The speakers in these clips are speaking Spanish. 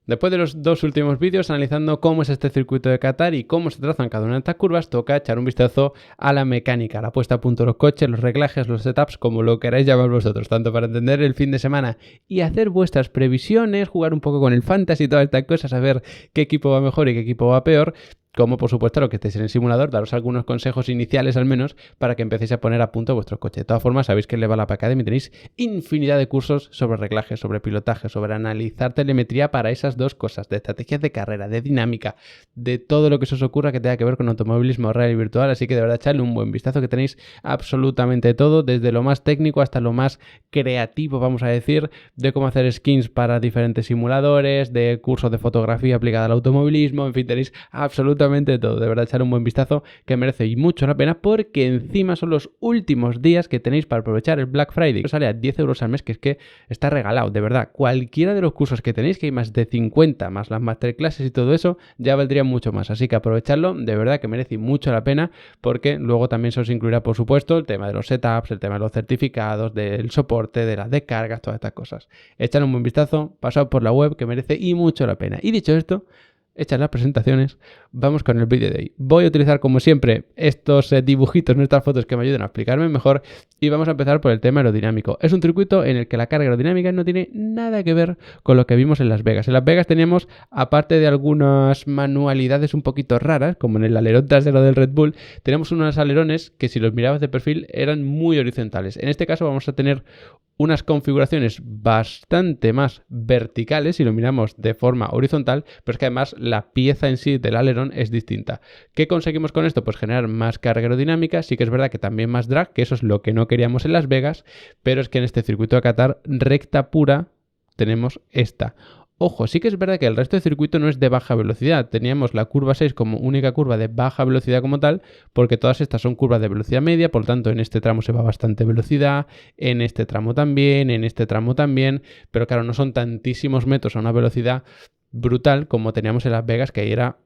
Después de los dos últimos vídeos analizando cómo es este circuito de Qatar y cómo se trazan cada una de estas curvas, toca echar un vistazo a la mecánica, a la puesta a punto de los coches, los reglajes, los setups, como lo queráis llamar vosotros, tanto para entender el fin de semana y hacer vuestras previsiones, jugar un poco con el fantasy y todas estas cosas, saber qué equipo va mejor y qué equipo va peor, como por supuesto lo que estéis en el simulador, daros algunos consejos iniciales al menos para que empecéis a poner a punto vuestro coche. De todas formas, sabéis que en Level Up Academy tenéis infinidad de cursos sobre reglaje, sobre pilotaje, sobre analizar telemetría para esas dos cosas, de estrategias de carrera, de dinámica, de todo lo que se os ocurra que tenga que ver con automovilismo real y virtual, así que de verdad echadle un buen vistazo que tenéis absolutamente todo, desde lo más técnico hasta lo más creativo, vamos a decir, de cómo hacer skins para diferentes simuladores, de cursos de fotografía aplicada al automovilismo, en fin, tenéis absolutamente todo, de verdad echar un buen vistazo que merece y mucho la pena porque encima son los últimos días que tenéis para aprovechar el Black Friday, que sale a 10 euros al mes, que es que está regalado, de verdad, cualquiera de los cursos que tenéis, que hay más de 50, más las masterclasses y todo eso, ya valdría mucho más, así que aprovechadlo, de verdad que merece mucho la pena porque luego también se os incluirá por supuesto el tema de los setups, el tema de los certificados, del soporte, de las descargas, todas estas cosas. Echad un buen vistazo, pasad por la web que merece y mucho la pena. Y dicho esto, hechas las presentaciones, vamos con el vídeo de hoy. Voy a utilizar como siempre estos dibujitos, nuestras fotos que me ayuden a explicarme mejor y vamos a empezar por el tema aerodinámico. Es un circuito en el que la carga aerodinámica no tiene nada que ver con lo que vimos en Las Vegas. En Las Vegas teníamos, aparte de algunas manualidades un poquito raras, como en el alerón trasero del Red Bull, teníamos unos alerones que si los mirabas de perfil eran muy horizontales. En este caso vamos a tener unas configuraciones bastante más verticales si lo miramos de forma horizontal, pero es que además la pieza en sí del alerón es distinta. ¿Qué conseguimos con esto? Pues generar más carga aerodinámica, sí que es verdad que también más drag, que eso es lo que no queríamos en Las Vegas, pero es que en este circuito de Qatar, recta pura, tenemos esta. Ojo, sí que es verdad que el resto del circuito no es de baja velocidad. Teníamos la curva 6 como única curva de baja velocidad como tal, porque todas estas son curvas de velocidad media, por lo tanto en este tramo se va bastante velocidad, en este tramo también, en este tramo también, pero claro, no son tantísimos metros a una velocidad brutal como teníamos en Las Vegas, que ahí era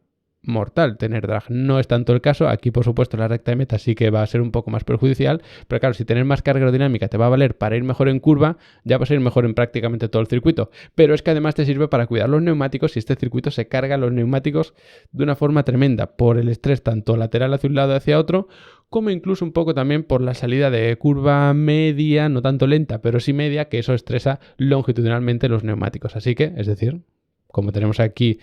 mortal tener drag. No es tanto el caso, aquí por supuesto la recta de meta sí que va a ser un poco más perjudicial, pero claro, si tener más carga aerodinámica te va a valer para ir mejor en curva, ya vas a ir mejor en prácticamente todo el circuito, pero es que además te sirve para cuidar los neumáticos si este circuito se carga los neumáticos de una forma tremenda por el estrés tanto lateral hacia un lado hacia otro, como incluso un poco también por la salida de curva media, no tanto lenta, pero sí media, que eso estresa longitudinalmente los neumáticos, así que, es decir, como tenemos aquí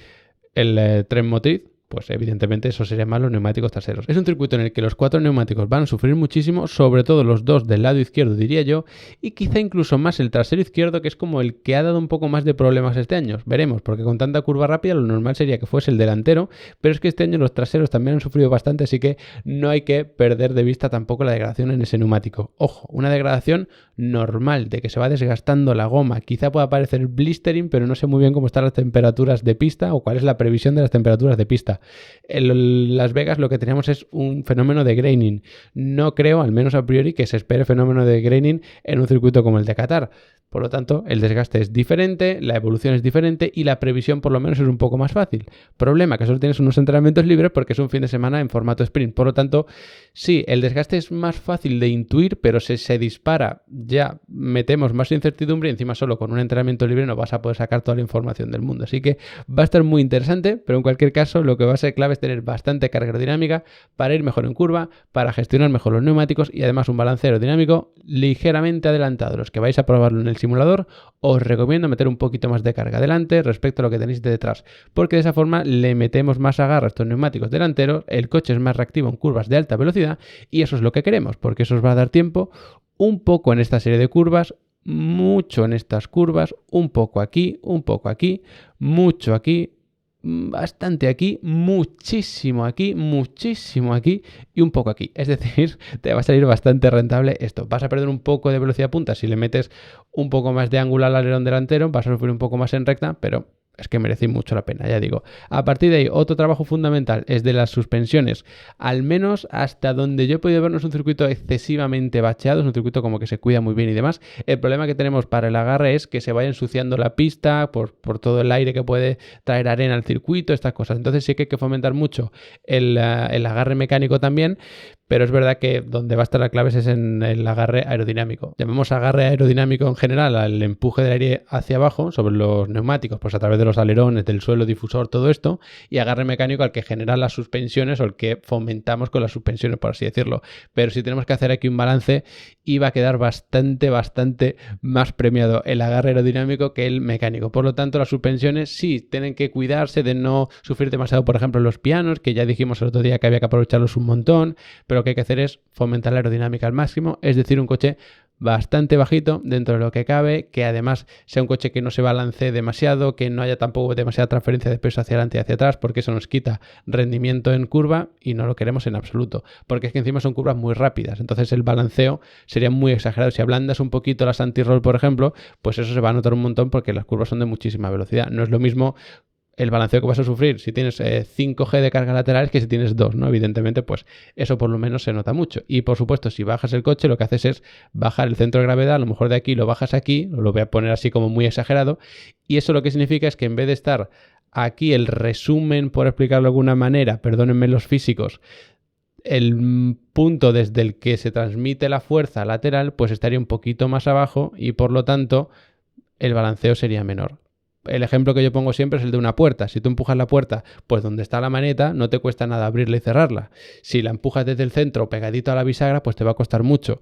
el tren motriz, pues evidentemente eso sería más los neumáticos traseros. Es un circuito en el que los 4 neumáticos van a sufrir muchísimo, sobre todo los 2 del lado izquierdo diría yo, y quizá incluso más el trasero izquierdo, que es como el que ha dado un poco más de problemas este año. Veremos, porque con tanta curva rápida lo normal sería que fuese el delantero, pero es que este año los traseros también han sufrido bastante, así que no hay que perder de vista tampoco la degradación en ese neumático. Ojo, una degradación normal, de que se va desgastando la goma, quizá pueda parecer blistering, pero no sé muy bien cómo están las temperaturas de pista o cuál es la previsión de las temperaturas de pista. En Las Vegas lo que teníamos es un fenómeno de graining. No creo, al menos a priori, que se espere fenómeno de graining en un circuito como el de Qatar. Por lo tanto, el desgaste es diferente, la evolución es diferente y la previsión por lo menos es un poco más fácil. Problema, que solo tienes unos entrenamientos libres porque es un fin de semana en formato sprint. Por lo tanto, sí, el desgaste es más fácil de intuir, pero si se dispara ya metemos más incertidumbre y encima solo con un entrenamiento libre no vas a poder sacar toda la información del mundo. Así que va a estar muy interesante, pero en cualquier caso lo que va a ser clave es tener bastante carga aerodinámica para ir mejor en curva, para gestionar mejor los neumáticos y además un balance aerodinámico ligeramente adelantado. Los que vais a probarlo en el simulador, os recomiendo meter un poquito más de carga delante respecto a lo que tenéis de detrás, porque de esa forma le metemos más agarre a estos neumáticos delanteros, el coche es más reactivo en curvas de alta velocidad y eso es lo que queremos, porque eso os va a dar tiempo un poco en esta serie de curvas, mucho en estas curvas, un poco aquí, mucho aquí, bastante aquí, muchísimo aquí y un poco aquí. Es decir, te va a salir bastante rentable esto. Vas a perder un poco de velocidad punta si le metes un poco más de ángulo al alerón delantero, vas a sufrir un poco más en recta, pero es que merece mucho la pena, ya digo. A partir de ahí, otro trabajo fundamental es de las suspensiones. Al menos hasta donde yo he podido ver, no es un circuito excesivamente bacheado, es un circuito como que se cuida muy bien y demás. El problema que tenemos para el agarre es que se vaya ensuciando la pista por todo el aire que puede traer arena al circuito, estas cosas. Entonces sí que hay que fomentar mucho el agarre mecánico también, pero es verdad que donde va a estar la clave es en el agarre aerodinámico. Llamamos agarre aerodinámico en general al empuje del aire hacia abajo sobre los neumáticos, pues a través de los alerones, del suelo, difusor, todo esto, y agarre mecánico al que genera las suspensiones o el que fomentamos con las suspensiones, por así decirlo. Pero si tenemos que hacer aquí un balance, iba a quedar bastante más premiado el agarre aerodinámico que el mecánico. Por lo tanto, las suspensiones sí tienen que cuidarse de no sufrir demasiado, por ejemplo, en los pianos, que ya dijimos el otro día que había que aprovecharlos un montón, pero lo que hay que hacer es fomentar la aerodinámica al máximo, es decir, un coche bastante bajito dentro de lo que cabe, que además sea un coche que no se balancee demasiado, que no haya tampoco demasiada transferencia de peso hacia adelante y hacia atrás, porque eso nos quita rendimiento en curva y no lo queremos en absoluto, porque es que encima son curvas muy rápidas, entonces el balanceo sería muy exagerado. Si ablandas un poquito las anti-roll, por ejemplo, pues eso se va a notar un montón porque las curvas son de muchísima velocidad. No es lo mismo el balanceo que vas a sufrir si tienes 5G de carga laterales que si tienes 2, ¿no? Evidentemente, pues eso por lo menos se nota mucho. Y por supuesto, si bajas el coche, lo que haces es bajar el centro de gravedad, a lo mejor de aquí lo bajas aquí, lo voy a poner así como muy exagerado, y eso lo que significa es que en vez de estar aquí el resumen, por explicarlo de alguna manera, perdónenme los físicos, el punto desde el que se transmite la fuerza lateral, pues estaría un poquito más abajo y por lo tanto el balanceo sería menor. El ejemplo que yo pongo siempre es el de una puerta. Si tú empujas la puerta, pues donde está la maneta, no te cuesta nada abrirla y cerrarla. Si la empujas desde el centro pegadito a la bisagra, pues te va a costar mucho.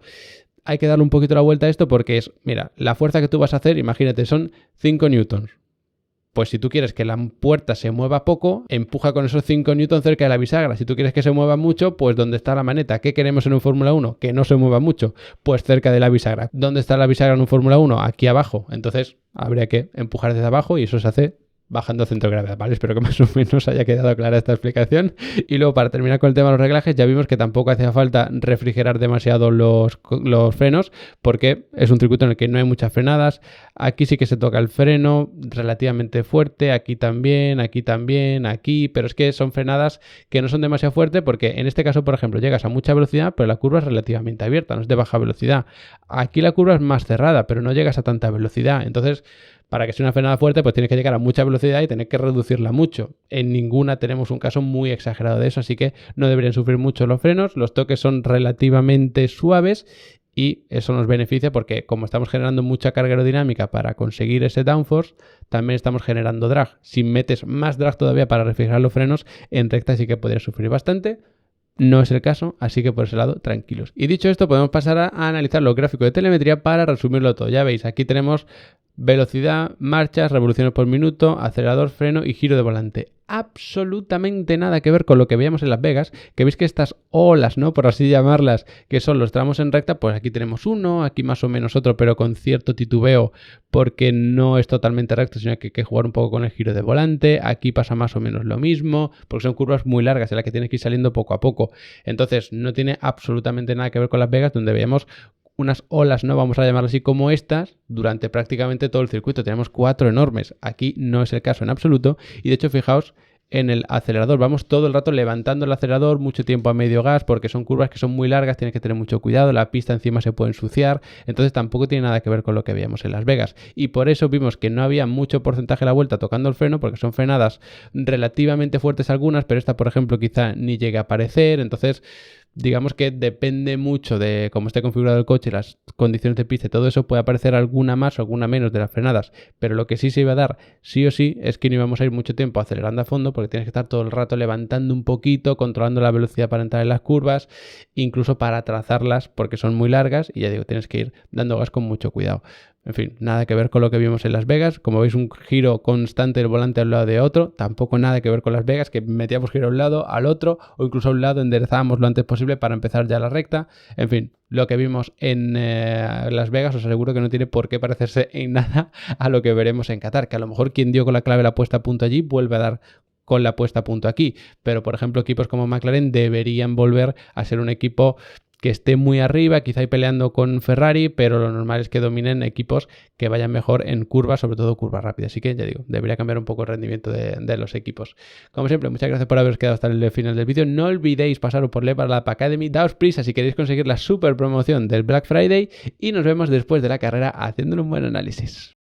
Hay que darle un poquito la vuelta a esto porque es, mira, la fuerza que tú vas a hacer, imagínate, son 5 newtons. Pues si tú quieres que la puerta se mueva poco, empuja con esos 5 newtons cerca de la bisagra. Si tú quieres que se mueva mucho, pues donde está la maneta. ¿Qué queremos en un Fórmula 1? Que no se mueva mucho. Pues cerca de la bisagra. ¿Dónde está la bisagra en un Fórmula 1? Aquí abajo. Entonces habría que empujar desde abajo y eso se hace bajando centro de gravedad, ¿vale? Espero que más o menos haya quedado clara esta explicación. Y luego, para terminar con el tema de los reglajes, ya vimos que tampoco hacía falta refrigerar demasiado los frenos, porque es un circuito en el que no hay muchas frenadas. Aquí sí que se toca el freno relativamente fuerte, aquí también, aquí, pero es que son frenadas que no son demasiado fuertes, porque en este caso, por ejemplo, llegas a mucha velocidad, pero la curva es relativamente abierta, no es de baja velocidad. Aquí la curva es más cerrada, pero no llegas a tanta velocidad. Entonces, para que sea una frenada fuerte, pues tienes que llegar a mucha velocidad y tener que reducirla mucho. En ninguna tenemos un caso muy exagerado de eso, así que no deberían sufrir mucho los frenos. Los toques son relativamente suaves y eso nos beneficia porque como estamos generando mucha carga aerodinámica para conseguir ese downforce, también estamos generando drag. Si metes más drag todavía para refrigerar los frenos, en recta sí que podrías sufrir bastante. No es el caso, así que por ese lado, tranquilos. Y dicho esto, podemos pasar a analizar los gráficos de telemetría para resumirlo todo. Ya veis, aquí tenemos velocidad, marchas, revoluciones por minuto, acelerador, freno y giro de volante. Absolutamente nada que ver con lo que veíamos en Las Vegas, que veis que estas olas, ¿no? Por así llamarlas, que son los tramos en recta, pues aquí tenemos uno, aquí más o menos otro, pero con cierto titubeo porque no es totalmente recto, sino que hay que jugar un poco con el giro de volante. Aquí pasa más o menos lo mismo, porque son curvas muy largas en las que tienes que ir saliendo poco a poco. Entonces no tiene absolutamente nada que ver con Las Vegas, donde veíamos unas olas, ¿no? Vamos a llamarlo así, como estas, durante prácticamente todo el circuito. Tenemos 4 enormes. Aquí no es el caso en absoluto. Y de hecho, fijaos en el acelerador. Vamos todo el rato levantando el acelerador, mucho tiempo a medio gas, porque son curvas que son muy largas, tienes que tener mucho cuidado. La pista encima se puede ensuciar. Entonces tampoco tiene nada que ver con lo que veíamos en Las Vegas. Y por eso vimos que no había mucho porcentaje a la vuelta tocando el freno, porque son frenadas relativamente fuertes algunas, pero esta, por ejemplo, quizá ni llegue a aparecer. Entonces, digamos que depende mucho de cómo esté configurado el coche, las condiciones de pista y todo eso, puede aparecer alguna más o alguna menos de las frenadas, pero lo que sí se iba a dar sí o sí es que no íbamos a ir mucho tiempo acelerando a fondo, porque tienes que estar todo el rato levantando un poquito, controlando la velocidad para entrar en las curvas, incluso para trazarlas porque son muy largas y ya digo, tienes que ir dando gas con mucho cuidado. En fin, nada que ver con lo que vimos en Las Vegas. Como veis, un giro constante del volante al lado de otro. Tampoco nada que ver con Las Vegas, que metíamos giro a un lado, al otro, o incluso a un lado enderezábamos lo antes posible para empezar ya la recta. En fin, lo que vimos en Las Vegas os aseguro que no tiene por qué parecerse en nada a lo que veremos en Qatar, que a lo mejor quien dio con la clave la puesta a punto allí vuelve a dar con la puesta a punto aquí. Pero, por ejemplo, equipos como McLaren deberían volver a ser un equipo que esté muy arriba, quizá peleando con Ferrari, pero lo normal es que dominen equipos que vayan mejor en curvas, sobre todo curvas rápidas. Así que ya digo, debería cambiar un poco el rendimiento de los equipos. Como siempre, muchas gracias por haberos quedado hasta el final del vídeo. No olvidéis pasaros por Level Up Academy, daos prisa si queréis conseguir la super promoción del Black Friday y nos vemos después de la carrera haciendo un buen análisis.